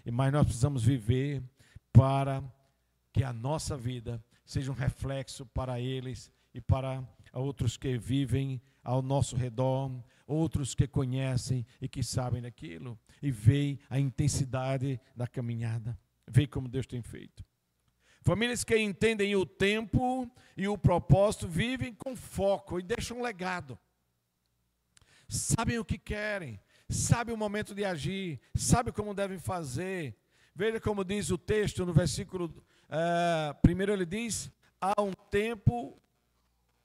S1: Mas nós precisamos viver para que a nossa vida seja um reflexo para eles e para outros que vivem ao nosso redor, outros que conhecem e que sabem daquilo, e veem a intensidade da caminhada, veem como Deus tem feito. Famílias que entendem o tempo e o propósito vivem com foco e deixam um legado. Sabem o que querem, sabem o momento de agir, sabem como devem fazer. Veja como diz o texto no versículo, primeiro ele diz, há um tempo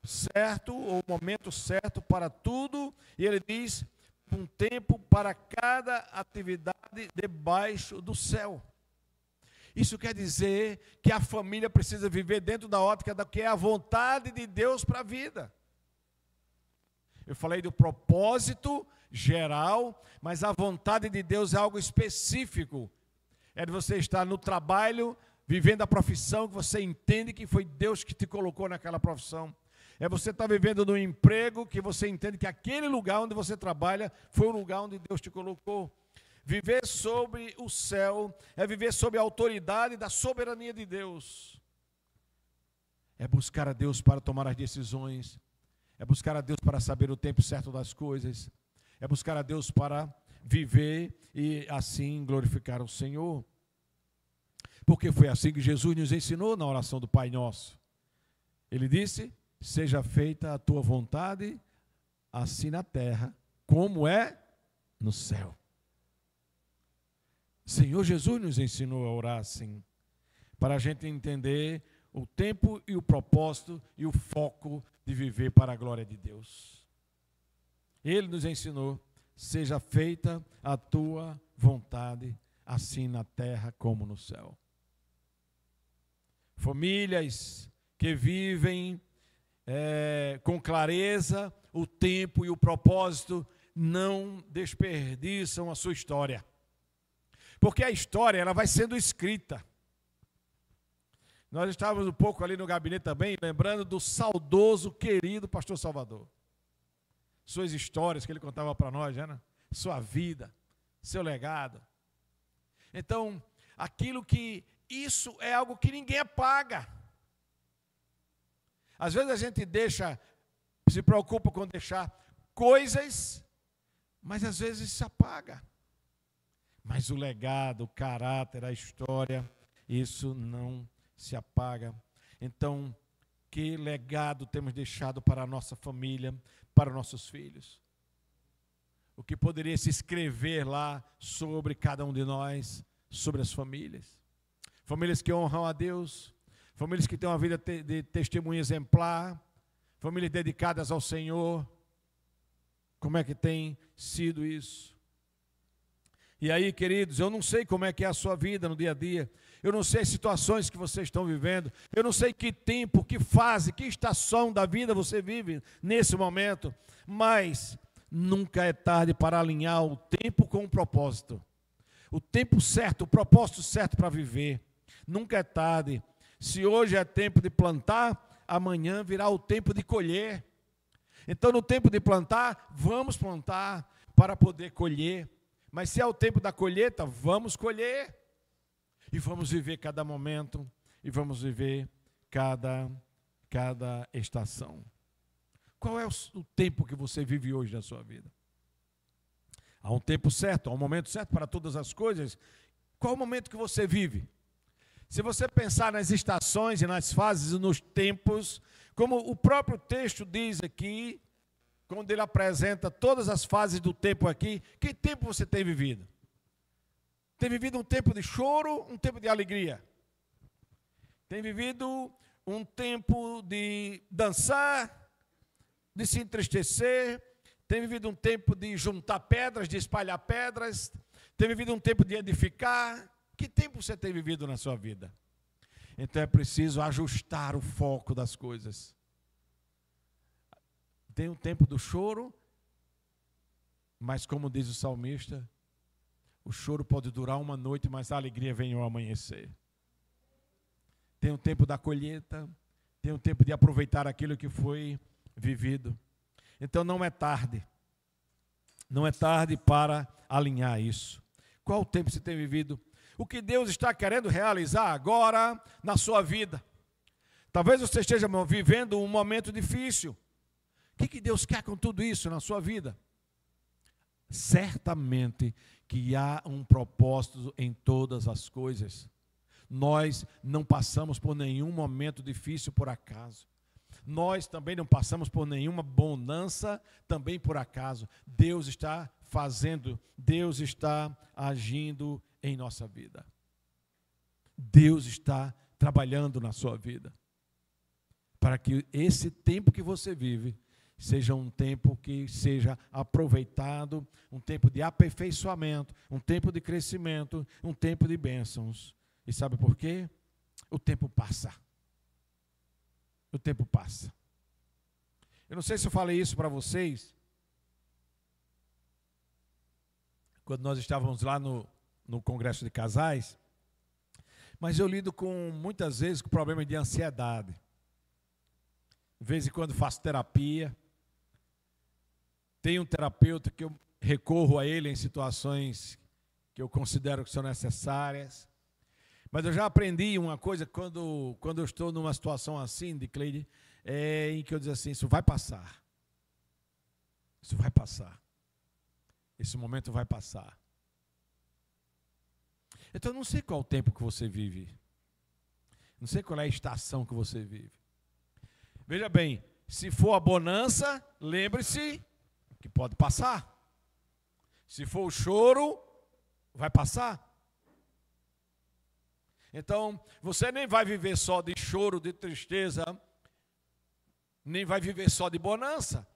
S1: certo, ou momento certo para tudo, e ele diz, um tempo para cada atividade debaixo do céu. Isso quer dizer que a família precisa viver dentro da ótica da que é a vontade de Deus para a vida. Eu falei do propósito geral, mas a vontade de Deus é algo específico. É de você estar no trabalho, vivendo a profissão que você entende que foi Deus que te colocou naquela profissão. É você estar vivendo no emprego que você entende que aquele lugar onde você trabalha foi o lugar onde Deus te colocou. Viver sobre o céu é viver sob a autoridade da soberania de Deus. É buscar a Deus para tomar as decisões. É buscar a Deus para saber o tempo certo das coisas. É buscar a Deus para viver e assim glorificar o Senhor. Porque foi assim que Jesus nos ensinou na oração do Pai Nosso. Ele disse, seja feita a tua vontade, assim na terra, como é no céu. Senhor Jesus nos ensinou a orar assim, para a gente entender o tempo e o propósito e o foco de viver para a glória de Deus. Ele nos ensinou: seja feita a tua vontade, assim na terra como no céu. Famílias que vivem com clareza o tempo e o propósito não desperdiçam a sua história. Porque a história ela vai sendo escrita. Nós estávamos um pouco ali no gabinete também, lembrando do saudoso, querido pastor Salvador. Suas histórias que ele contava para nós, né? Sua vida, seu legado. Então, isso é algo que ninguém apaga. Às vezes a gente se preocupa com deixar coisas, mas às vezes se apaga. Mas o legado, o caráter, a história, isso não se apaga. Então, que legado temos deixado para a nossa família, para nossos filhos? O que poderia se escrever lá sobre cada um de nós, sobre as famílias? Famílias que honram a Deus, famílias que têm uma vida de testemunho exemplar, famílias dedicadas ao Senhor. Como é que tem sido isso? E aí, queridos, eu não sei como é que é a sua vida no dia a dia, eu não sei as situações que vocês estão vivendo, eu não sei que tempo, que fase, que estação da vida você vive nesse momento, mas nunca é tarde para alinhar o tempo com o propósito. O tempo certo, o propósito certo para viver. Nunca é tarde. Se hoje é tempo de plantar, amanhã virá o tempo de colher. Então, no tempo de plantar, vamos plantar para poder colher. Mas se é o tempo da colheita, vamos colher. E vamos viver cada momento, e vamos viver cada estação. Qual é o tempo que você vive hoje na sua vida? Há um tempo certo, há um momento certo para todas as coisas. Qual é o momento que você vive? Se você pensar nas estações e nas fases e nos tempos, como o próprio texto diz aqui, quando ele apresenta todas as fases do tempo aqui, que tempo você tem vivido? Tem vivido um tempo de choro, um tempo de alegria? Tem vivido um tempo de dançar, de se entristecer? Tem vivido um tempo de juntar pedras, de espalhar pedras? Tem vivido um tempo de edificar? Que tempo você tem vivido na sua vida? Então é preciso ajustar o foco das coisas. Tem um tempo do choro, mas como diz o salmista, o choro pode durar uma noite, mas a alegria vem ao amanhecer. Tem um tempo da colheita, tem um tempo de aproveitar aquilo que foi vivido. Então não é tarde. Não é tarde para alinhar isso. Qual o tempo você tem vivido? O que Deus está querendo realizar agora na sua vida? Talvez você esteja vivendo um momento difícil. O que Deus quer com tudo isso na sua vida? Certamente que há um propósito em todas as coisas. Nós não passamos por nenhum momento difícil por acaso. Nós também não passamos por nenhuma bonança também por acaso. Deus está fazendo, Deus está agindo em nossa vida. Deus está trabalhando na sua vida. Para que esse tempo que você vive seja um tempo que seja aproveitado, um tempo de aperfeiçoamento, um tempo de crescimento, um tempo de bênçãos. E sabe por quê? O tempo passa. O tempo passa. Eu não sei se eu falei isso para vocês, quando nós estávamos lá no Congresso de Casais, mas eu lido muitas vezes com problemas de ansiedade. De vez em quando faço terapia. Tenho um terapeuta que eu recorro a ele em situações que eu considero que são necessárias. Mas eu já aprendi uma coisa quando eu estou numa situação assim, de Cleide, em que eu digo assim, isso vai passar. Isso vai passar. Esse momento vai passar. Então eu não sei qual o tempo que você vive. Não sei qual é a estação que você vive. Veja bem, se for a bonança, lembre-se que pode passar. Se for o choro, vai passar. Então, você nem vai viver só de choro, de tristeza, nem vai viver só de bonança.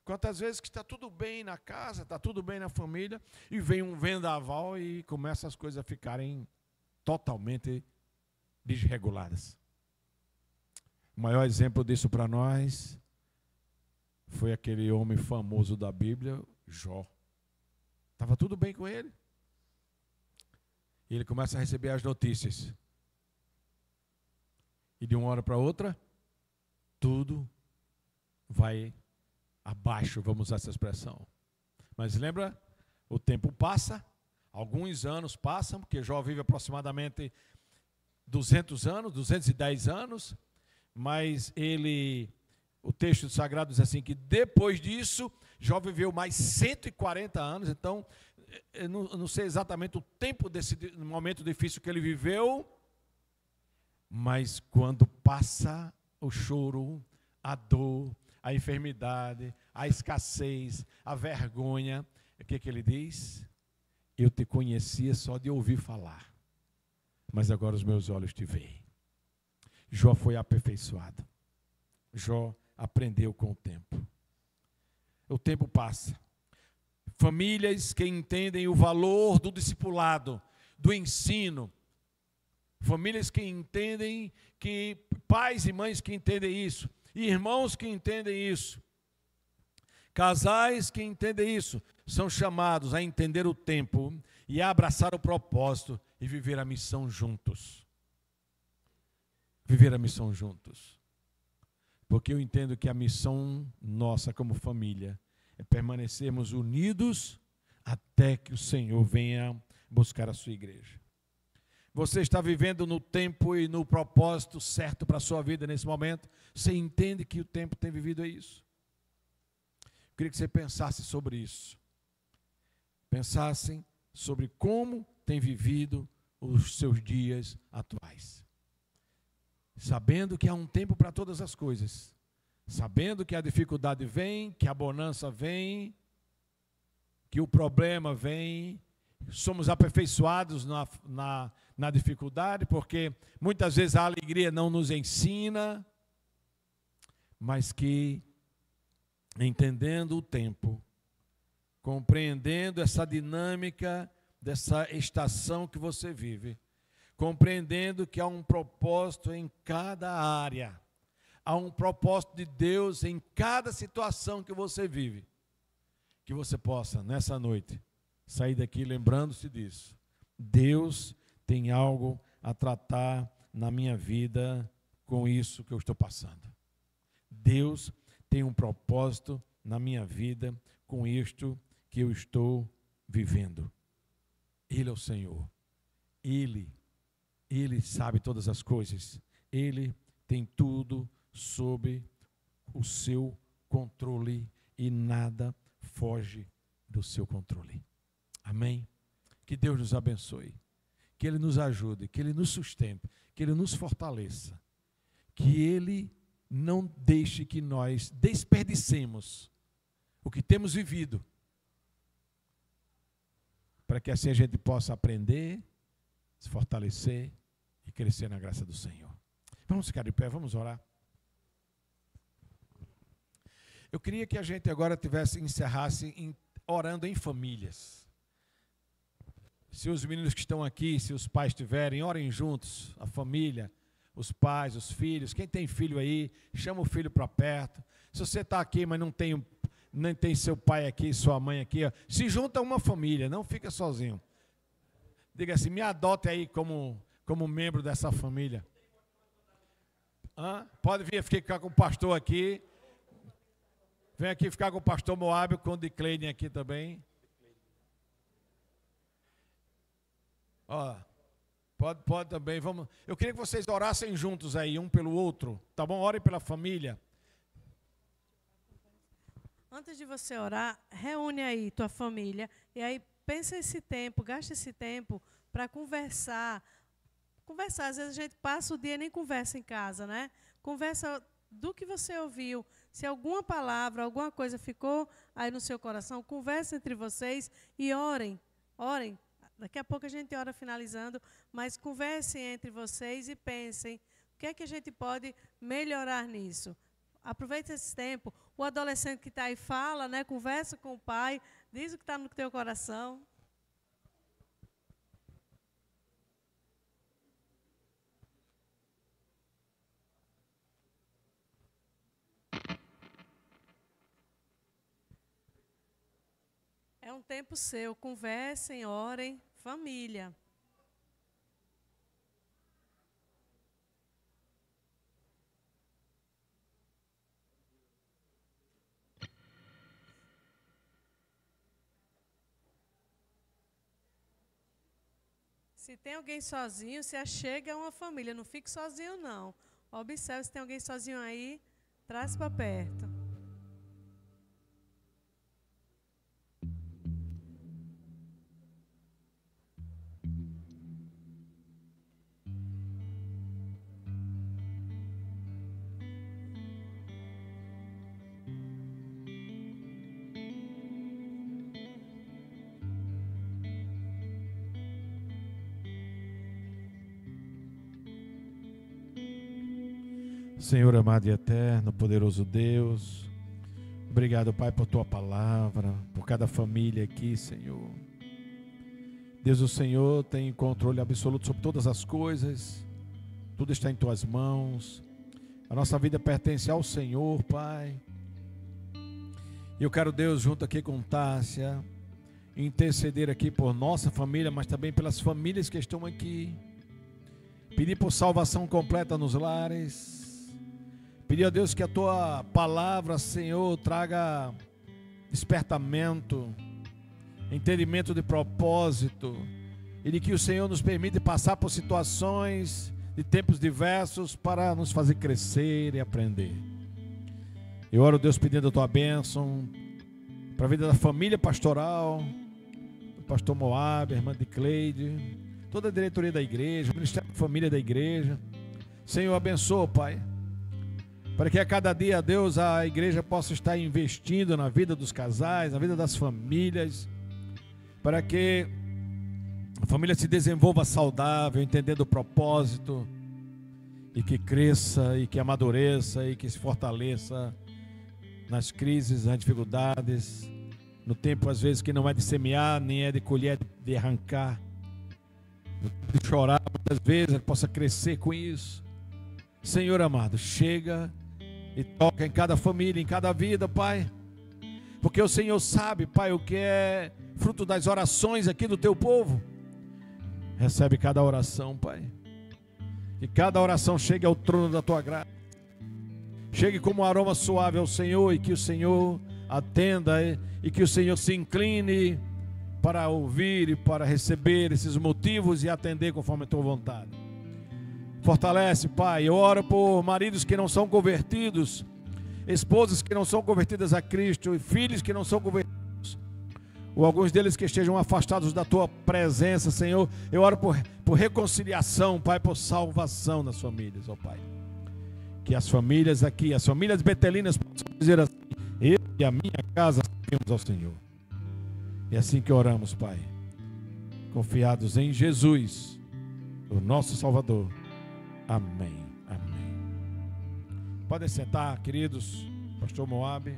S1: Quantas vezes que está tudo bem na casa, está tudo bem na família, e vem um vendaval e começa as coisas a ficarem totalmente desreguladas. O maior exemplo disso para nós foi aquele homem famoso da Bíblia, Jó. Estava tudo bem com ele. E ele começa a receber as notícias. E de uma hora para outra, tudo vai abaixo, vamos usar essa expressão. Mas lembra, o tempo passa, alguns anos passam, porque Jó vive aproximadamente 200 anos, 210 anos, mas o texto sagrado diz assim, que depois disso, Jó viveu mais 140 anos, então, eu não sei exatamente o tempo desse momento difícil que ele viveu, mas quando passa o choro, a dor, a enfermidade, a escassez, a vergonha, o que ele diz? Eu te conhecia só de ouvir falar, mas agora os meus olhos te veem. Jó foi aperfeiçoado. Jó aprendeu com o tempo. O tempo passa. Famílias que entendem o valor do discipulado, do ensino. Famílias que entendem, pais e mães que entendem isso. Irmãos que entendem isso. Casais que entendem isso. São chamados a entender o tempo e a abraçar o propósito e viver a missão juntos. Viver a missão juntos. Porque eu entendo que a missão nossa como família é permanecermos unidos até que o Senhor venha buscar a sua igreja. Você está vivendo no tempo e no propósito certo para a sua vida nesse momento? Você entende que o tempo tem vivido isso? Eu queria que você pensasse sobre isso. Pensassem sobre como tem vivido os seus dias atuais. Sabendo que há um tempo para todas as coisas. Sabendo que a dificuldade vem, que a bonança vem, que o problema vem. Somos aperfeiçoados na dificuldade, porque muitas vezes a alegria não nos ensina, mas que, entendendo o tempo, compreendendo essa dinâmica dessa estação que você vive, compreendendo que há um propósito em cada área, há um propósito de Deus em cada situação que você vive, que você possa, nessa noite, sair daqui lembrando-se disso. Deus tem algo a tratar na minha vida com isso que eu estou passando. Deus tem um propósito na minha vida com isto que eu estou vivendo. Ele é o Senhor. Ele sabe todas as coisas. Ele tem tudo sob o seu controle e nada foge do seu controle. Amém? Que Deus nos abençoe, que Ele nos ajude, que Ele nos sustente, que Ele nos fortaleça, que Ele não deixe que nós desperdicemos o que temos vivido, para que assim a gente possa aprender, se fortalecer e crescer na graça do Senhor. Vamos ficar de pé, vamos orar. Eu queria que a gente agora encerrasse orando em famílias. Se os meninos que estão aqui, se os pais estiverem, orem juntos, a família, os pais, os filhos. Quem tem filho aí, chama o filho para perto. Se você está aqui, mas não tem seu pai aqui, sua mãe aqui, ó, se junta a uma família, não fica sozinho. Diga assim, me adote aí como membro dessa família. Pode vir ficar com o pastor aqui. Vem aqui ficar com o pastor Moab, com o de Cleide aqui também. Ó, pode também, vamos. Eu queria que vocês orassem juntos aí, um pelo outro, tá bom? Orem pela família.
S2: Antes de você orar, reúne aí tua família, e aí pensa esse tempo, gasta esse tempo para conversar. Conversar, às vezes a gente passa o dia e nem conversa em casa, né? Conversa do que você ouviu. Se alguma palavra, alguma coisa ficou aí no seu coração, conversa entre vocês e orem. Daqui a pouco a gente ora finalizando, mas conversem entre vocês e pensem o que é que a gente pode melhorar nisso? Aproveita esse tempo. O adolescente que está aí fala, né? Conversa com o pai, diz o que está no teu coração. É um tempo seu. Conversem, orem, família. Se tem alguém sozinho, se achega a uma família. Não fique sozinho, não. Observe se tem alguém sozinho aí, traz para perto.
S1: Senhor amado e eterno, poderoso Deus, obrigado, Pai, por Tua palavra, por cada família aqui, Senhor. Deus, o Senhor tem controle absoluto sobre todas as coisas, tudo está em Tuas mãos, a nossa vida pertence ao Senhor, Pai. E eu quero, Deus, junto aqui com Tássia, interceder aqui por nossa família, mas também pelas famílias que estão aqui, pedir por salvação completa nos lares. Pedir a Deus que a Tua palavra, Senhor, traga despertamento, entendimento de propósito, e de que o Senhor nos permite passar por situações de tempos diversos para nos fazer crescer e aprender. Eu oro, Deus, pedindo a Tua bênção para a vida da família pastoral, do pastor Moab, a irmã de Cleide, toda a diretoria da igreja, o ministério da família da igreja. Senhor, abençoa, Pai, para que a cada dia, Deus, a igreja possa estar investindo na vida dos casais, na vida das famílias, para que a família se desenvolva saudável, entendendo o propósito, e que cresça, e que amadureça, e que se fortaleça nas crises, nas dificuldades, no tempo às vezes que não é de semear, nem é de colher, é de arrancar, de chorar, muitas vezes possa crescer com isso. Senhor amado, chega e toca em cada família, em cada vida, Pai, porque o Senhor sabe, Pai, o que é fruto das orações aqui do Teu povo. Recebe cada oração, Pai, que cada oração chegue ao trono da Tua graça, chegue como um aroma suave ao Senhor, e que o Senhor atenda, e que o Senhor se incline para ouvir e para receber esses motivos e atender conforme a Tua vontade. Fortalece, Pai. Eu oro por maridos que não são convertidos, esposas que não são convertidas a Cristo, e filhos que não são convertidos, ou alguns deles que estejam afastados da Tua presença, Senhor. Eu oro por reconciliação, Pai, por salvação das famílias, ó Pai. Que as famílias aqui, as famílias betelinas, possam dizer assim: eu e a minha casa servimos ao Senhor. É assim que oramos, Pai, confiados em Jesus, o nosso Salvador. Amém, amém. Podem sentar, queridos. Pastor Moab.